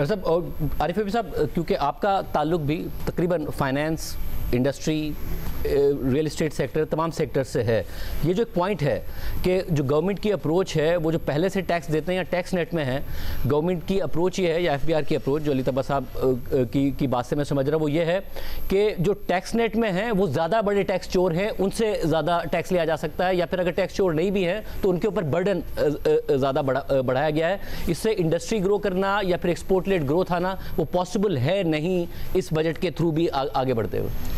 साहब, आरिफ अभी साहब, क्योंकि आपका ताल्लुक भी तकरीबन finance, industry, real estate sector, तमाम सेक्टर से है, ये जो एक पॉइंट है कि जो गवर्नमेंट की अप्रोच है वो जो पहले से टैक्स देते हैं या टैक्स नेट में है, गवर्नमेंट की अप्रोच ये है या एफबीआर की अप्रोच, जो अली तब्बा साहब की बात से मैं समझ रहा हूँ, वो ये है कि जो टैक्स नेट में है वो ज़्यादा बड़े टैक्स चोर हैं, उनसे ज़्यादा टैक्स लिया जा सकता है, या फिर अगर टैक्स चोर नहीं भी है तो उनके ऊपर बर्डन ज़्यादा बढ़ाया गया है। इससे इंडस्ट्री ग्रो करना या फिर एक्सपोर्ट लेड ग्रोथ आना वो पॉसिबल है नहीं इस बजट के थ्रू भी आगे बढ़ते हुए।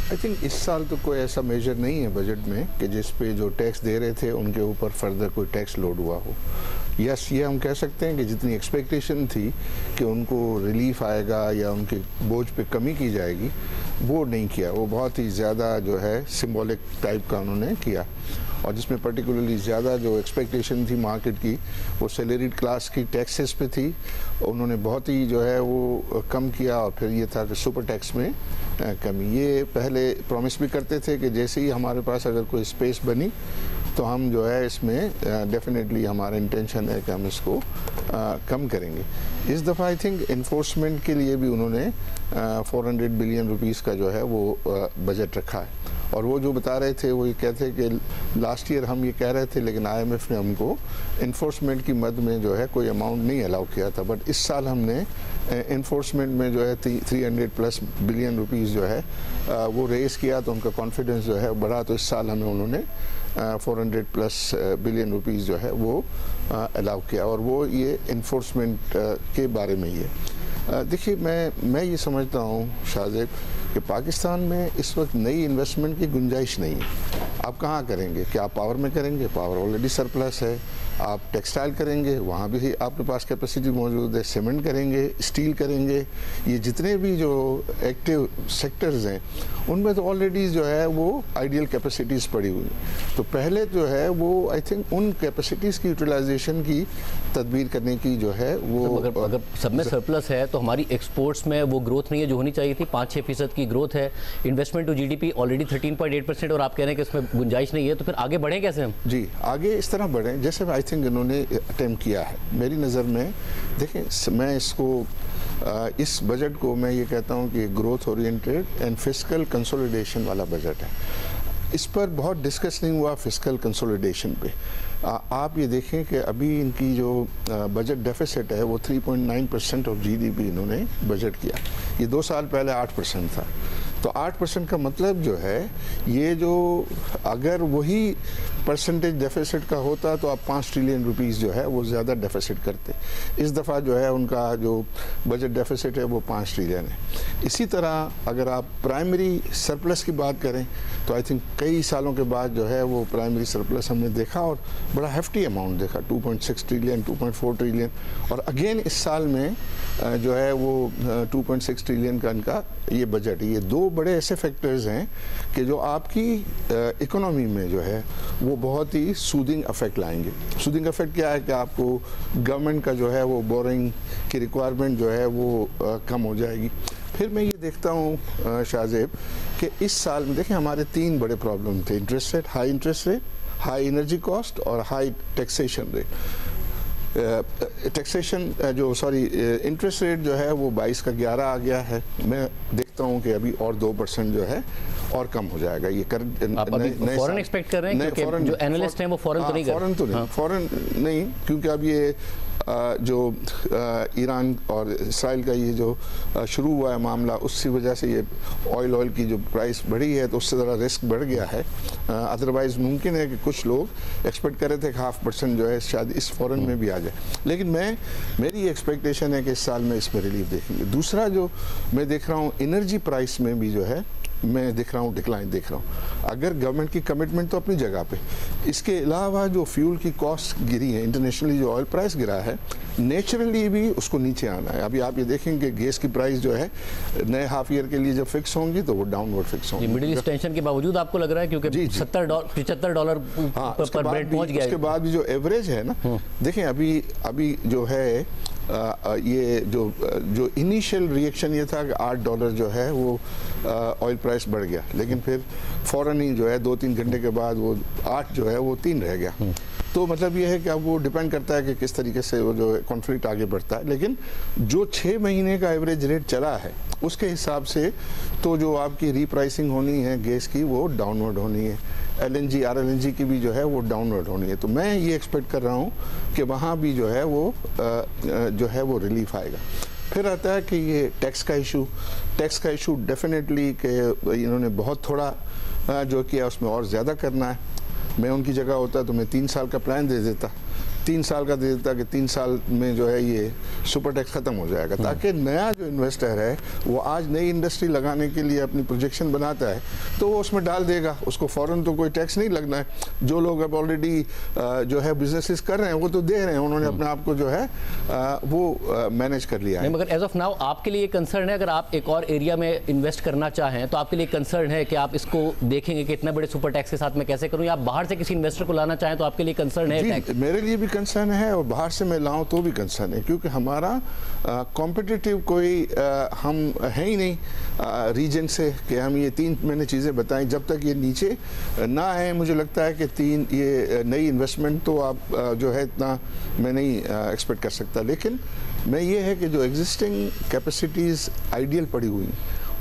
आई थिंक इस साल तो कोई ऐसा मेजर नहीं है बजट में कि जिस पे जो टैक्स दे रहे थे उनके ऊपर फर्दर कोई टैक्स लोड हुआ हो। यस, ये हम कह सकते हैं कि जितनी एक्सपेक्टेशन थी कि उनको रिलीफ आएगा या उनके बोझ पे कमी की जाएगी, वो नहीं किया। वो बहुत ही ज़्यादा जो है सिंबॉलिक टाइप का उन्होंने किया, और जिसमें पर्टिकुलरली ज़्यादा जो एक्सपेक्टेशन थी मार्केट की वो सैलरीड क्लास की टैक्सेस पे थी, उन्होंने बहुत ही जो है वो कम किया। और फिर ये था कि सुपर टैक्स में कमी। ये पहले प्रॉमिस भी करते थे कि जैसे ही हमारे पास अगर कोई स्पेस बनी तो हम जो है इसमें डेफिनेटली हमारा इंटेंशन है कि हम इसको कम करेंगे। इस दफ़ा आई थिंक इन्फोर्समेंट के लिए भी उन्होंने 400 बिलियन रुपीस का जो है वो बजट रखा है। और वो जो बता रहे थे वो ये कहते हैं कि लास्ट ईयर हम ये कह रहे थे लेकिन IMF ने हमको इन्फोर्समेंट की मद में जो है कोई अमाउंट नहीं अलाउ किया था, बट इस साल हमने इन्फोर्समेंट में जो है 300+ बिलियन रुपीस जो है वो रेज़ किया, तो उनका कॉन्फिडेंस जो है बढ़ा। तो इस साल हमें उन्होंने 400+ बिलियन रुपीस जो है वो अलाउ किया, और वो ये इन्फोर्समेंट के बारे में ही है। देखिए, मैं ये समझता हूँ शाहजेब कि पाकिस्तान में इस वक्त नई इन्वेस्टमेंट की गुंजाइश नहीं है। आप कहाँ करेंगे? क्या आप पावर में करेंगे? पावर ऑलरेडी सरप्लस है। आप टेक्सटाइल करेंगे, वहाँ भी आपके पास कैपेसिटी मौजूद है। सीमेंट करेंगे, स्टील करेंगे, ये जितने भी जो एक्टिव सेक्टर्स हैं उनमें तो ऑलरेडी जो है वो आइडियल कैपेसिटीज़ पड़ी हुई। तो पहले जो है वो आई थिंक उन कैपेसिटीज़ की यूटिलाइजेशन की तदबीर करने की जो है वो, अगर सब में सरप्लस है तो हमारी एक्सपोर्ट्स में वो ग्रोथ नहीं है जो होनी चाहिए थी। 5-6% की ग्रोथ है। इन्वेस्टमेंट टू GDP ऑलरेडी 13.8%, और आप कह रहे हैं कि इसमें गुंजाइश नहीं है, तो फिर आगे बढ़ें कैसे हम? जी, आगे इस तरह बढ़ें जैसे आई थिंक इन्होंने अटेम्प्ट किया है। मेरी नज़र में देखें, मैं इसको इस बजट को मैं ये कहता हूँ कि growth oriented and fiscal consolidation वाला बजट है। इस पर बहुत डिस्कस नहीं हुआ फिस्कल कंसोलिडेशन पे। आप ये देखें कि अभी इनकी जो बजट डेफिसिट है वो 3.9% ऑफ GDP इन्होंने बजट किया। ये 2 साल पहले 8% था। तो 8% का मतलब जो है ये जो अगर वही परसेंटेज डेफिसिट का होता तो आप 5 ट्रिलियन रुपीस जो है वो ज़्यादा डेफिसिट करते। इस दफ़ा जो है उनका जो बजट डेफिसिट है वो 5 ट्रिलियन है। इसी तरह अगर आप प्राइमरी सरप्लस की बात करें तो आई थिंक कई सालों के बाद जो है वो प्राइमरी सरप्लस हमने देखा, और बड़ा हेफ्टी अमाउंट देखा, 2.6 ट्रिलियन, 2.4 ट्रिलियन। और अगेन इस साल में जो है वो 2.6 ट्रिलियन का इनका ये बजट है। ये 2 बड़े ऐसे फैक्टर्स हैं कि जो आपकी इकोनॉमी में जो है वो बहुत ही सूदिंग इफेक्ट लाएंगे। सूदिंग इफेक्ट क्या है कि आपको गवर्नमेंट का जो है वो बोरिंग की रिक्वायरमेंट जो है वो कम हो जाएगी। फिर मैं ये देखता हूँ शाहजेब कि इस साल में देखें हमारे 3 बड़े प्रॉब्लम थे: interest rate, high interest rate, high energy cost और high taxation rate. Taxation interest rate जो है वो 22 का 11 आ गया है। मैं देखता हूँ कि अभी और 2% जो है और कम हो जाएगा। ये फॉरेन एक्सपेक्ट कर रहे हैं क्योंकि जो एनालिस्ट हैं वो फॉरेन तो नहीं कर रहे। फॉरेन नहीं, क्योंकि अब ये जो ईरान और इसराइल का ये जो शुरू हुआ है मामला, उसकी वजह से ये ऑयल की जो प्राइस बढ़ी है तो उससे ज़रा रिस्क बढ़ गया है। अदरवाइज़ मुमकिन है कि कुछ लोग एक्सपेक्ट कर रहे थे कि 0.5% जो है शायद इस फॉरेन में भी आ जाए, लेकिन मेरी एक्सपेक्टेशन है कि इस साल में इसमें रिलीफ देखेंगे। दूसरा जो मैं देख रहा हूँ, एनर्जी प्राइस में भी जो है मैं देख रहा हूँ डिक्लाइन देख रहा हूँ। अगर गवर्नमेंट की कमिटमेंट तो अपनी जगह पे, इसके अलावा जो फ्यूल की कॉस्ट गिरी है, इंटरनेशनली जो ऑयल प्राइस गिरा है, नेचुरली भी उसको नीचे आना है। अभी आप ये देखेंगे कि गैस की प्राइस जो है नए हाफ ईयर के लिए जब फिक्स होंगी तो वो डाउनवर्ड फिक्स होंगी। मिडिल ईस्ट टेंशन के बावजूद आपको लग रहा है क्योंकि $75 पर ब्रेंट पहुंच गया है। उसके बाद भी जो एवरेज है ना, देखें अभी जो है ये जो इनिशियल रिएक्शन ये था कि $8 जो है वो ऑयल प्राइस बढ़ गया, लेकिन फिर फ़ौरन ही जो है 2-3 घंटे के बाद वो 8 जो है वो 3 रह गया। तो मतलब ये है कि अब वो डिपेंड करता है कि किस तरीके से वो जो कॉन्फ्लिक्ट आगे बढ़ता है। लेकिन जो 6 महीने का एवरेज रेट चला है उसके हिसाब से तो जो आपकी रीप्राइसिंग होनी है गैस की वो डाउनवर्ड होनी है, LNG RLNG की भी जो है वो डाउनवर्ड होनी है। तो मैं ये एक्सपेक्ट कर रहा हूँ कि वहाँ भी जो है वो रिलीफ आएगा। फिर आता है कि ये टैक्स का इशू डेफिनेटली कि इन्होंने बहुत थोड़ा जो किया उसमें और ज़्यादा करना है। मैं उनकी जगह होता तो मैं 3 साल का प्लान दे देता, 3 साल का दे देता कि 3 साल में जो है ये सुपर टैक्स ख़त्म हो जाएगा, ताकि नया जो इन्वेस्टर है वो आज नई इंडस्ट्री लगाने के लिए अपनी प्रोजेक्शन बनाता है तो वो उसमें डाल देगा, उसको फ़ौरन तो कोई टैक्स नहीं लगना है। जो लोग अब ऑलरेडी जो है बिजनेसेस कर रहे हैं वो तो दे रहे हैं, उन्होंने अपने आप को जो है वो मैनेज कर लिया है। मगर एज ऑफ नाउ आपके लिए कंसर्न है, अगर आप एक और एरिया में इन्वेस्ट करना चाहें तो आपके लिए कंसर्न है कि आप इसको देखेंगे कि इतना बड़े सुपर टैक्स के साथ मैं कैसे करूँ, या आप बाहर से किसी इन्वेस्टर को लाना चाहें तो आपके लिए कंसर्न है? मेरे लिए भी कंसर्न है और बाहर से मैं लाऊं तो भी कंसर्न है, क्योंकि हमारा कॉम्पिटिटिव कोई हम है ही नहीं रीजन से कि हम ये 3 मैंने चीज़ें बताई, जब तक ये नीचे ना आए मुझे लगता है कि 3 ये नई इन्वेस्टमेंट तो आप जो है इतना मैं नहीं एक्सपेक्ट कर सकता। लेकिन मैं ये है कि जो एग्जिस्टिंग कैपेसिटीज़ आइडियल पड़ी हुई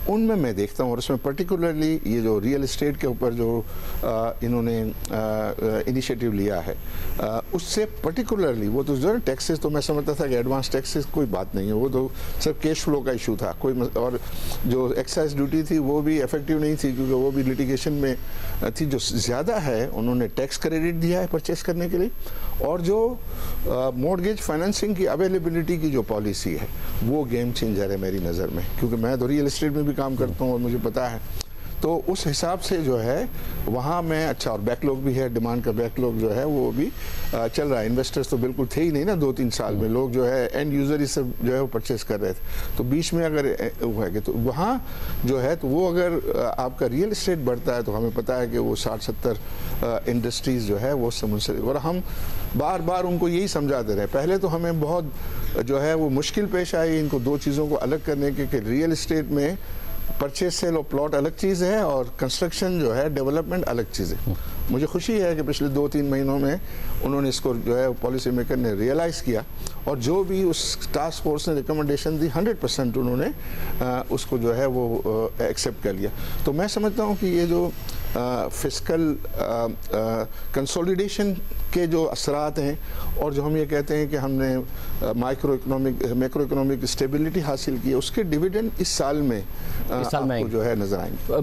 उनमें मैं देखता हूँ, और उसमें पर्टिकुलरली ये जो रियल एस्टेट के ऊपर जो इन्होंने इनिशिएटिव लिया है उससे पर्टिकुलरली वो तो जो टैक्सेस तो मैं समझता था कि एडवांस टैक्सेस कोई बात नहीं है, वो तो सिर्फ कैश फ्लो का इशू था कोई, और जो एक्साइज ड्यूटी थी वो भी इफेक्टिव नहीं थी क्योंकि वो भी लिटिगेशन में थी। जो ज़्यादा है उन्होंने टैक्स क्रेडिट दिया है परचेस करने के लिए, और जो मॉर्गेज फाइनेंसिंग की अवेलेबिलिटी की जो पॉलिसी है वो गेम चेंजर है मेरी नज़र में, क्योंकि मैं तो रियल एस्टेट में भी काम करता हूँ और मुझे पता है। तो उस हिसाब से जो है वहाँ मैं अच्छा, और बैकलॉग भी है, डिमांड का बैकलॉग जो है वो भी चल रहा है। इन्वेस्टर्स तो बिल्कुल थे ही नहीं ना 2-3 साल में, लोग जो है एंड यूज़र ही सब जो है वो परचेस कर रहे थे। तो बीच में अगर वो है तो वहाँ जो है तो वो अगर आपका रियल एस्टेट बढ़ता है तो हमें पता है कि वो 60-70 इंडस्ट्रीज़ जो है वो मुंसलिक, और हम बार बार उनको यही समझाते रहे। पहले तो हमें बहुत जो है वो मुश्किल पेश आई इनको 2 चीज़ों को अलग करने के, कि रियल एस्टेट में परचेस सेल और प्लॉट अलग चीज़ है और कंस्ट्रक्शन जो है डेवलपमेंट अलग चीज़ है। मुझे खुशी है कि पिछले 2-3 महीनों में उन्होंने इसको जो है पॉलिसी मेकर ने रियलाइज़ किया, और जो भी उस टास्क फोर्स ने रिकमेंडेशन दी 100% उन्होंने उसको जो है वो एक्सेप्ट कर लिया। तो मैं समझता हूँ कि ये जो फिस्कल कंसोलिडेशन के जो असरात हैं, और जो हम ये कहते हैं कि हमने मैक्रो इकोनॉमिक स्टेबिलिटी हासिल की है, उसके डिविडेंड इस साल में आपको जो है नजर आएंगे।